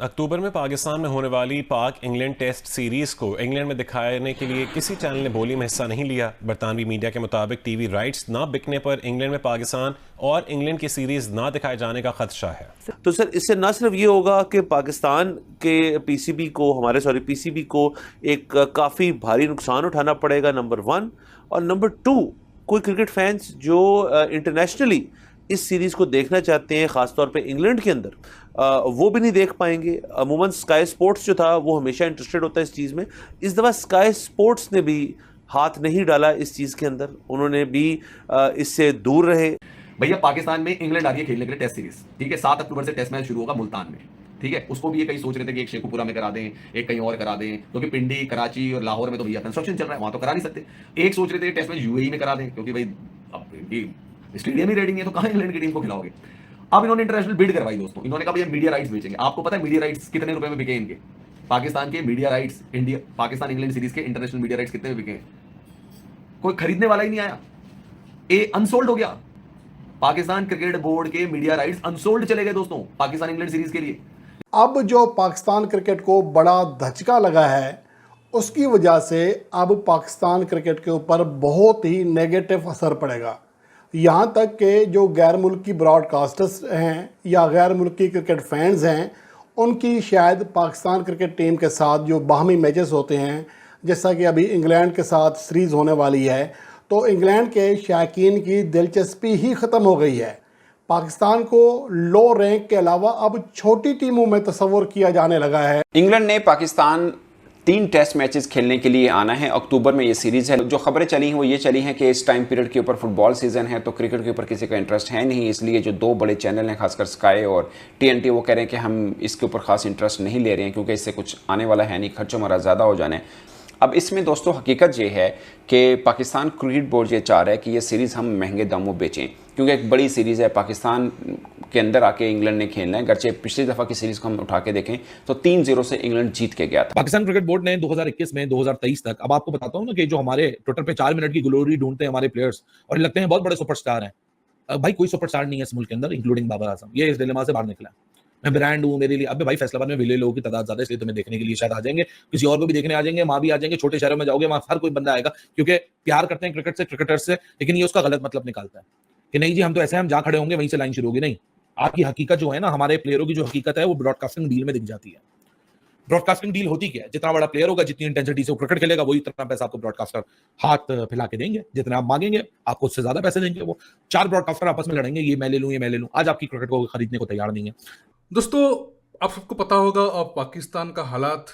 अक्टूबर में पाकिस्तान में होने वाली पाक इंग्लैंड टेस्ट सीरीज़ को इंग्लैंड में दिखाने के लिए किसी चैनल ने बोली में हिस्सा नहीं लिया। बरतानवी मीडिया के मुताबिक टीवी राइट्स ना बिकने पर इंग्लैंड में पाकिस्तान और इंग्लैंड की सीरीज़ ना दिखाए जाने का खदशा है। तो सर इससे ना सिर्फ ये होगा कि पाकिस्तान के पीसीबी को एक काफ़ी भारी नुकसान उठाना पड़ेगा, नंबर 1, और नंबर 2, कोई क्रिकेट फैंस जो इंटरनेशनली इस सीरीज़ को देखना चाहते हैं, ख़ासतौर पे इंग्लैंड के अंदर, वो भी नहीं देख पाएंगे। अमूमन स्काई स्पोर्ट्स जो था वो हमेशा इंटरेस्टेड होता है इस चीज़ में। इस दफ़ा स्काई स्पोर्ट्स ने भी हाथ नहीं डाला इस चीज़ के अंदर, उन्होंने भी इससे दूर रहे। भैया पाकिस्तान में इंग्लैंड आ रही है खेलने के लिए टेस्ट सीरीज, ठीक है। 7 अक्टूबर से टेस्ट मैच शुरू होगा मुल्तान में, ठीक है। उसको भी ये कई सोच रहे थे कि एक शेखुपुरा में करा दें, एक कहीं और करा दें, क्योंकि पिंडी, कराची और लाहौर में तो भैया कंस्ट्रक्शन चल रहा है, वहां तो करा नहीं सकते। एक सोच रहे थे टेस्ट मैच यूएई में करा दें, क्योंकि भाई अब स्टेडियम ही रेडी नहीं है तो कहां इंग्लैंड की टीम को खिलाओगे। अब इन्होंने इंटरनेशनल बिड करवाई दोस्तों, इन्होंने कहा भैया मीडिया राइट्स बेचेंगे। आपको पता है मीडिया राइट्स कितने रुपए में बिके इनके? पाकिस्तान के media rights, India Pakistan England series के इंटरनेशनल मीडिया राइट्स कितने में बिके? कोई खरीदने वाला ही नहीं आया, ये अनसोल्ड हो गया। पाकिस्तान क्रिकेट बोर्ड के मीडिया राइट्स अनसोल्ड चले गए दोस्तों पाकिस्तान इंग्लैंड सीरीज के लिए। अब जो पाकिस्तान क्रिकेट को बड़ा धचका लगा है, उसकी वजह से अब पाकिस्तान क्रिकेट के ऊपर बहुत ही नेगेटिव असर पड़ेगा। यहाँ तक कि जो गैर मुल्की ब्रॉडकास्टर्स हैं या गैर मुल्की क्रिकेट फैंस हैं, उनकी शायद पाकिस्तान क्रिकेट टीम के साथ जो बाहमी मैचेस होते हैं, जैसा कि अभी इंग्लैंड के साथ सीरीज़ होने वाली है, तो इंग्लैंड के शायकीन की दिलचस्पी ही ख़त्म हो गई है। पाकिस्तान को लो रैंक के अलावा अब छोटी टीमों में तस्वर किया जाने लगा है। इंग्लैंड ने पाकिस्तान 3 टेस्ट मैचेस खेलने के लिए आना है। अक्टूबर में ये सीरीज़ है। जो खबरें चली हैं वो ये चली हैं कि इस टाइम पीरियड के ऊपर फुटबॉल सीज़न है, तो क्रिकेट के ऊपर किसी का इंटरेस्ट है नहीं, इसलिए जो 2 बड़े चैनल हैं, खासकर स्काई और TNT, वो कह रहे हैं कि हम इसके ऊपर ख़ास इंटरेस्ट नहीं ले रहे हैं, क्योंकि इससे कुछ आने वाला है नहीं, खर्चों हमारा ज़्यादा हो जाने। अब इसमें दोस्तों हकीकत ये है कि पाकिस्तान क्रिकेट बोर्ड ये चाह रहा है कि ये सीरीज़ हम महंगे दामों बेचें, क्योंकि एक बड़ी सीरीज़ है, पाकिस्तान के अंदर आके इंग्लैंड ने खेलना है। गर्चे पिछली दफ़ा की सीरीज़ को हम उठा के देखें तो 3-0 से इंग्लैंड जीत के गया था। पाकिस्तान क्रिकेट बोर्ड ने 2021 में 2023 तक, अब आपको बताता हूँ ना कि जो हमारे ट्विटर पे 4 मिनट की ग्लोरी ढूंढते हैं हमारे प्लेयर्स और लगते हैं बहुत बड़े सुपरस्टार हैं। भाई कोई सुपरस्टार नहीं है इस मुल्क के अंदर, इंक्लूडिंग बाबर आजम। ये इस डिलेमा से बाहर निकला। मैं ब्रांड हूँ, मेरे लिए अब भाई फैसलाबाद में विले लोगों की तादाद ज्यादा है, इसलिए तुम्हें देखने के लिए शायद आ जाएंगे, किसी और को भी देखने आ जाएंगे, वहां भी आ जाएंगे, छोटे शहरों में जाओगे वहां हर कोई बंदा आएगा, क्योंकि प्यार करते हैं क्रिकेट से, क्रिकेटर्स से, लेकिन ये उसका गलत मतलब निकालता है कि नहीं जी हम तो ऐसे हम जहां खड़े होंगे वहीं से लाइन शुरू होगी। नहीं, आपकी हकीकत जो है ना, हमारे प्लेयरों की जो हकीकत है वो ब्रॉडकास्टिंग डील में दिख जाती है। ब्रॉडकास्टिंग डील होती क्या है? जितना बड़ा प्लेयर होगा, जितनी इंटेंसिटी से वो क्रिकेट खेलेगा, वही इतना पैसा आपको ब्रॉडकास्टर हाथ फैला के देंगे। जितना आप मांगेंगे आपको उससे ज्यादा पैसे देंगे। वो 4 ब्रॉडकास्टर आपस में लड़ेंगे, ये मैं ले लूं, ये मैं ले लूं। आज आपकी क्रिकेट को खरीदने को तैयार नहीं है। दोस्तों आप सबको पता होगा अब पाकिस्तान का हालात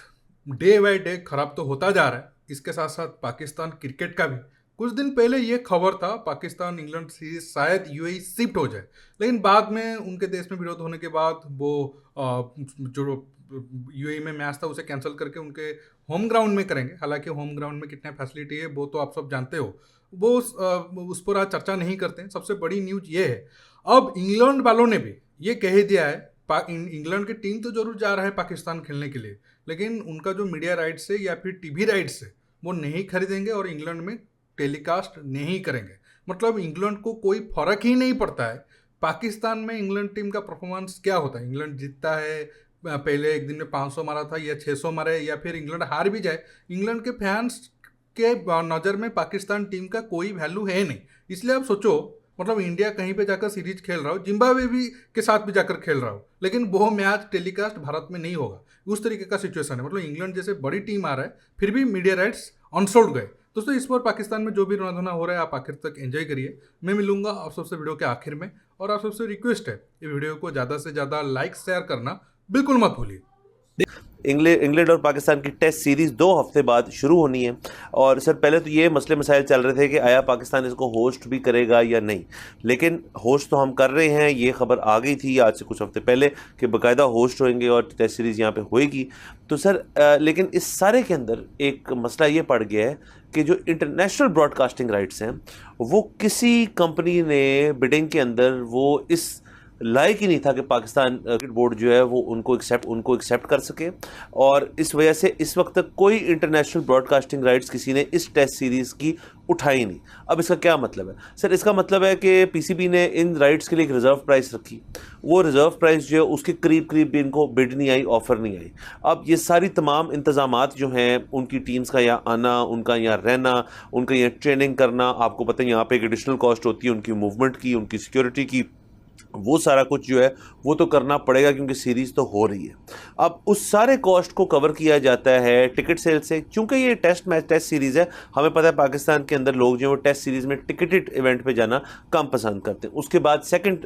डे बाय डे खराब तो होता जा रहा है। इसके साथ साथ पाकिस्तान क्रिकेट का भी, कुछ दिन पहले ये खबर था पाकिस्तान इंग्लैंड सीरीज शायद यूएई शिफ्ट हो जाए, लेकिन बाद में उनके देश में विरोध होने के बाद वो जो यूएई में मैच था उसे कैंसिल करके उनके होम ग्राउंड में करेंगे। हालांकि होम ग्राउंड में कितने फैसिलिटी है वो तो आप सब जानते हो, वो उस पर आज चर्चा नहीं करते हैं। सबसे बड़ी न्यूज ये है, अब इंग्लैंड वालों ने भी ये कह दिया है, इंग्लैंड की टीम तो जरूर जा रहा है पाकिस्तान खेलने के लिए, लेकिन उनका जो मीडिया राइट्स है या फिर टीवी राइट्स है वो नहीं खरीदेंगे और इंग्लैंड में टेलीकास्ट नहीं करेंगे। मतलब इंग्लैंड को कोई फर्क ही नहीं पड़ता है पाकिस्तान में इंग्लैंड टीम का परफॉर्मेंस क्या होता है। इंग्लैंड जीतता है, पहले एक दिन में 500 मारा था या 600 मारे, या फिर इंग्लैंड हार भी जाए, इंग्लैंड के फैंस के नज़र में पाकिस्तान टीम का कोई वैल्यू है नहीं। इसलिए आप सोचो, मतलब इंडिया कहीं पे जाकर सीरीज खेल रहा हो, जिम्बाब्वे भी के साथ भी जाकर खेल रहा हो, लेकिन वो मैच टेलीकास्ट भारत में नहीं होगा। उस तरीके का सिचुएशन है। मतलब इंग्लैंड जैसे बड़ी टीम आ रहा है, फिर भी मीडिया राइट्स अनसोल्ड गए। दोस्तों इस बार पाकिस्तान में जो भी रोना धोना हो रहा है आप आखिर तक एंजॉय करिए। मैं मिलूंगा आप सबसे वीडियो के आखिर में, और आप सबसे रिक्वेस्ट है ये वीडियो को ज़्यादा से ज़्यादा लाइक शेयर करना बिल्कुल मत भूलिए। इंग्लैंड और पाकिस्तान की टेस्ट सीरीज़ 2 हफ्ते बाद शुरू होनी है, और सर पहले तो ये मसले मसाइल चल रहे थे कि आया पाकिस्तान इसको होस्ट भी करेगा या नहीं, लेकिन होस्ट तो हम कर रहे हैं। ये खबर आ गई थी आज से कुछ हफ्ते पहले कि बाकायदा होस्ट होंगे और टेस्ट सीरीज़ यहाँ पे होएगी। तो सर लेकिन इस सारे के अंदर एक मसला ये पड़ गया है कि जो इंटरनेशनल ब्रॉडकास्टिंग राइट्स हैं वो किसी कंपनी ने बिडिंग के अंदर वो इस लायक ही नहीं था कि पाकिस्तान क्रिकेट बोर्ड जो है वो उनको एक्सेप्ट कर सके, और इस वजह से इस वक्त तक कोई इंटरनेशनल ब्रॉडकास्टिंग राइट्स किसी ने इस टेस्ट सीरीज़ की उठाई नहीं। अब इसका क्या मतलब है सर? इसका मतलब है कि पीसीबी ने इन राइट्स के लिए एक रिज़र्व प्राइस रखी, वो रिज़र्व प्राइस जो है उसके करीब भी इनको बिड नहीं आई, ऑफ़र नहीं आई। अब ये सारी तमाम इंतज़ामात जो हैं उनकी टीम्स का यहाँ आना, उनका यहाँ रहना, उनका यहाँ ट्रेनिंग करना, आपको पता है यहाँ पे एक एडिशनल कॉस्ट होती है उनकी मूवमेंट की, उनकी सिक्योरिटी की, वो सारा कुछ जो है वो तो करना पड़ेगा क्योंकि सीरीज़ तो हो रही है। अब उस सारे कॉस्ट को कवर किया जाता है टिकट सेल से, क्योंकि ये टेस्ट सीरीज़ है। हमें पता है पाकिस्तान के अंदर लोग जो है वो टेस्ट सीरीज़ में टिकटेड इवेंट पे जाना कम पसंद करते हैं। उसके बाद सेकंड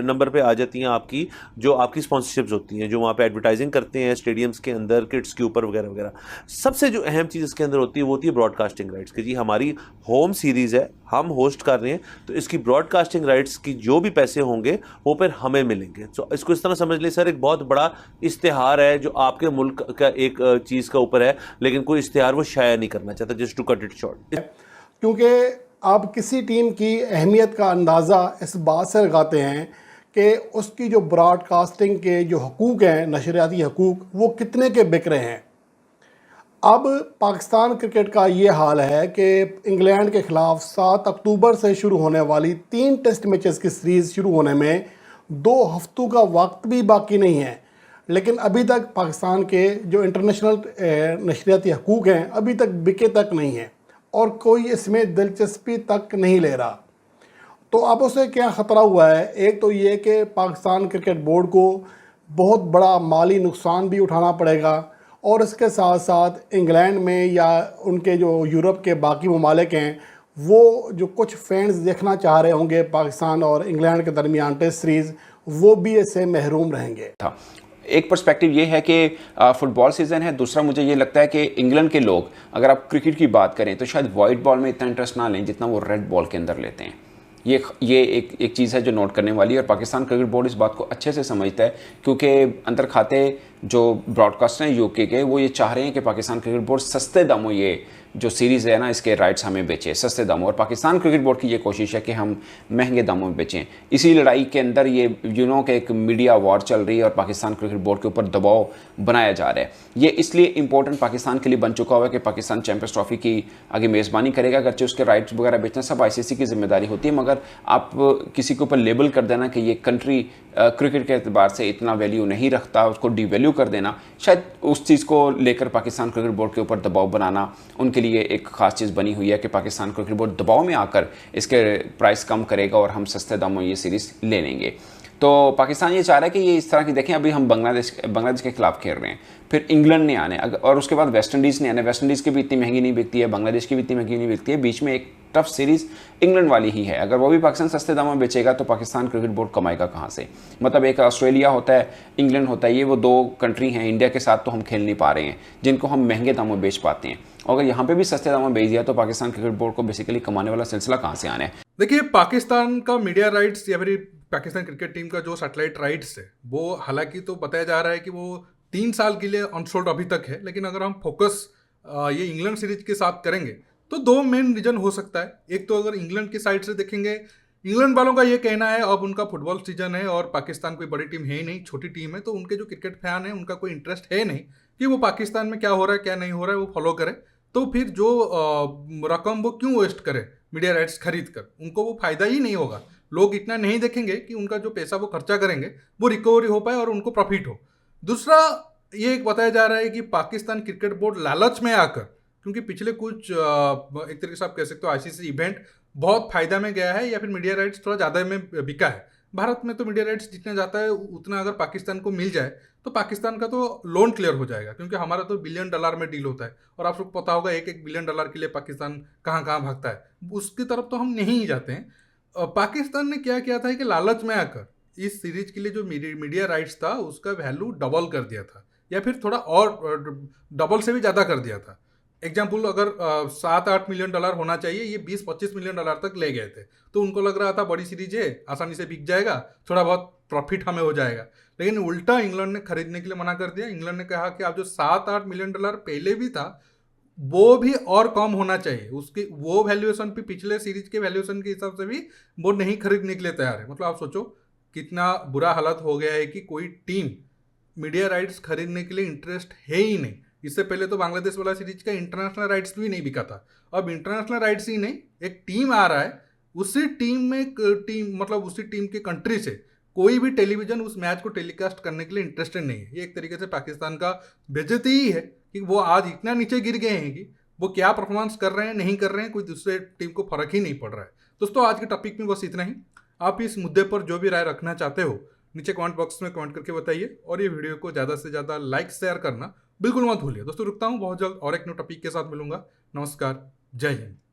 नंबर पे आ जाती हैं आपकी जो आपकी स्पॉन्सरशिप्स होती हैं, जो वहाँ पे एडवर्टाइजिंग करते हैं स्टेडियम्स के अंदर, किट्स के ऊपर वगैरह वगैरह। सबसे जो अहम चीज़ इसके अंदर होती है वो होती है ब्रॉडकास्टिंग राइट्स, कि जी हमारी होम सीरीज़ है, हम होस्ट कर रहे हैं, तो इसकी ब्रॉडकास्टिंग राइट्स की जो भी पैसे होंगे वो फिर हमें मिलेंगे। तो इसको इस तरह समझ लीजिए सर, एक बहुत बड़ा इश्तिहार है जो आपके मुल्क का एक चीज़ का ऊपर है, लेकिन कोई इश्तिहार वो शाया नहीं करना चाहता, just to cut it short. क्योंकि आप किसी टीम की अहमियत का अंदाज़ा इस बात से लगाते हैं कि उसकी जो ब्रॉडकास्टिंग के जो हकूक़ हैं, नशरियाती हकूक़, वो कितने के बिक रहे हैं। अब पाकिस्तान क्रिकेट का ये हाल है कि इंग्लैंड के ख़िलाफ़ 7 अक्टूबर से शुरू होने वाली 3 टेस्ट मैचेस की सीरीज़ शुरू होने में 2 हफ्तों का वक्त भी बाकी नहीं है, लेकिन अभी तक पाकिस्तान के जो इंटरनेशनल नशरियाती हकूक़ हैं अभी तक बिके तक नहीं हैं और कोई इसमें दिलचस्पी तक नहीं ले रहा। तो अब उसे क्या ख़तरा हुआ है? एक तो ये कि पाकिस्तान क्रिकेट बोर्ड को बहुत बड़ा माली नुकसान भी उठाना पड़ेगा, और इसके साथ साथ इंग्लैंड में या उनके जो यूरोप के बाकी ममालिक हैं वो जो कुछ फैंस देखना चाह रहे होंगे पाकिस्तान और इंग्लैंड के दरमियान टेस्ट सीरीज़, वो भी इससे महरूम रहेंगे। एक पर्सपेक्टिव ये है कि फुटबॉल सीज़न है, दूसरा मुझे ये लगता है कि इंग्लैंड के लोग, अगर आप क्रिकेट की बात करें तो शायद वाइट बॉल में इतना इंटरेस्ट ना लें जितना वो रेड बॉल के अंदर लेते हैं। ये एक चीज़ है जो नोट करने वाली है, और पाकिस्तान क्रिकेट बोर्ड इस बात को अच्छे से समझता है, क्योंकि अंतर खाते जो ब्रॉडकास्टर हैं यूके के, वो ये चाह रहे हैं कि पाकिस्तान क्रिकेट बोर्ड सस्ते दामों ये जो सीरीज़ है ना इसके राइट्स हमें बेचे सस्ते दामों, और पाकिस्तान क्रिकेट बोर्ड की ये कोशिश है कि हम महंगे दामों में बेचें। इसी लड़ाई के अंदर ये के एक मीडिया वॉर चल रही है और पाकिस्तान क्रिकेट बोर्ड के ऊपर दबाव बनाया जा रहा है। ये इसलिए इंपॉर्टेंट पाकिस्तान के लिए बन चुका हुआ है कि पाकिस्तान चैंपियंस ट्रॉफी की आगे मेज़बानी करेगा, अगरचे उसके राइट्स वगैरह बेचना सब आईसीसी की जिम्मेदारी होती है, मगर आप किसी के ऊपर लेबल कर देना कि ये कंट्री क्रिकेट के एतबार से इतना वैल्यू नहीं रखता, उसको डिवैल्यू कर देना, शायद उस चीज़ को लेकर पाकिस्तान क्रिकेट बोर्ड के ऊपर दबाव बनाना उनके लिए एक ख़ास चीज़ बनी हुई है कि पाकिस्तान क्रिकेट बोर्ड दबाव में आकर इसके प्राइस कम करेगा और हम सस्ते दामों ये सीरीज़ ले लेंगे। तो पाकिस्तान ये चाह रहा है कि ये इस तरह की, देखें अभी हम बांग्लादेश के खिलाफ खेल रहे हैं, फिर इंग्लैंड ने आने, और उसके बाद वेस्ट इंडीज़ ने आने। वेस्ट इंडीज़ की भी इतनी महंगी नहीं बिकती है, बांग्लादेश की भी इतनी महंगी नहीं बिकती है, बीच में एक टफ सीरीज़ इंग्लैंड वाली ही है। अगर वो भी पाकिस्तान सस्ते दामों में बेचेगा तो पाकिस्तान क्रिकेट बोर्ड कमाएगा कहाँ से? मतलब एक ऑस्ट्रेलिया होता है, इंग्लैंड होता है, ये वो 2 कंट्री हैं, इंडिया के साथ तो हम खेल नहीं पा रहे हैं जिनको हम महंगे दामों में बेच पाते हैं। अगर यहाँ पे भी सस्ते दामों में बेच दिया तो पाकिस्तान क्रिकेट बोर्ड को बेसिकली कमाने वाला सिलसिला कहाँ से आना है? देखिए, पाकिस्तान का मीडिया राइट्स या फिर पाकिस्तान क्रिकेट टीम का जो सैटेलाइट राइट्स है वो हालांकि तो बताया जा रहा है कि वो 3 साल के लिए अनसोल्ड अभी तक है, लेकिन अगर हम फोकस ये इंग्लैंड सीरीज के साथ करेंगे तो 2 मेन रीजन हो सकता है। एक तो अगर इंग्लैंड की साइड से देखेंगे, इंग्लैंड वालों का ये कहना है अब उनका फुटबॉल सीजन है और पाकिस्तान कोई बड़ी टीम है ही नहीं, छोटी टीम है, तो उनके जो क्रिकेट फैन है उनका कोई इंटरेस्ट है नहीं कि वो पाकिस्तान में क्या हो रहा है क्या नहीं हो रहा है वो फॉलो करे। तो फिर जो रकम वो क्यों वेस्ट करे मीडिया राइट्स खरीद कर, उनको वो फायदा ही नहीं होगा। लोग इतना नहीं देखेंगे कि उनका जो पैसा वो खर्चा करेंगे वो रिकवरी हो पाए और उनको प्रॉफिट हो। दूसरा ये बताया जा रहा है कि पाकिस्तान क्रिकेट बोर्ड लालच में आकर, क्योंकि पिछले कुछ एक तरीके से आप कह सकते हो आईसीसी इवेंट बहुत फायदा में गया है या फिर मीडिया राइट्स थोड़ा ज़्यादा में बिका है। भारत में तो मीडिया राइट्स जितना जाता है उतना अगर पाकिस्तान को मिल जाए तो पाकिस्तान का तो लोन क्लियर हो जाएगा, क्योंकि हमारा तो $1 बिलियन में डील होता है और आप सबको पता होगा $1 बिलियन के लिए पाकिस्तान कहाँ कहाँ भागता है, उसकी तरफ तो हम नहीं जाते हैं। पाकिस्तान ने क्या किया था कि लालच में आकर इस सीरीज के लिए जो मीडिया राइट्स था उसका वैल्यू डबल कर दिया था या फिर थोड़ा और डबल से भी ज़्यादा कर दिया था। एग्जाम्पल, अगर $7-8 मिलियन होना चाहिए, ये $20-25 मिलियन तक ले गए थे, तो उनको लग रहा था बड़ी सीरीज है, आसानी से बिक जाएगा, थोड़ा बहुत प्रॉफिट हमें हो जाएगा। लेकिन उल्टा इंग्लैंड ने खरीदने के लिए मना कर दिया। इंग्लैंड ने कहा कि आप जो $7-8 मिलियन पहले भी था वो भी और कम होना चाहिए, उसकी वो वैल्यूएशन भी पिछले सीरीज के वैल्यूएशन के हिसाब से भी वो नहीं खरीदने के लिए तैयार है। मतलब आप सोचो कितना बुरा हालत हो गया है कि कोई टीम मीडिया राइट्स खरीदने के लिए इंटरेस्ट है ही नहीं। इससे पहले तो बांग्लादेश वाला सीरीज का इंटरनेशनल राइट्स भी नहीं बिका था। अब इंटरनेशनल राइट्स ही नहीं, एक टीम आ रहा है, उसी टीम में मतलब उसी टीम के कंट्री से कोई भी टेलीविजन उस मैच को टेलीकास्ट करने के लिए इंटरेस्टेड नहीं है। ये एक तरीके से पाकिस्तान का बेइज्जती ही है कि वो आज इतना नीचे गिर गए हैं कि वो क्या परफॉर्मेंस कर रहे हैं नहीं कर रहे हैं कोई दूसरे टीम को फर्क ही नहीं पड़ रहा है। दोस्तों, आज के टॉपिक में बस इतना ही। आप इस मुद्दे पर जो भी राय रखना चाहते हो नीचे कमेंट बॉक्स में कमेंट करके बताइए, और ये वीडियो को ज़्यादा से ज़्यादा लाइक शेयर करना बिल्कुल मत भूलिए। दोस्तों रुकता हूँ, बहुत जल्द और एक न्यू टॉपिक के साथ मिलूंगा। नमस्कार, जय हिंद।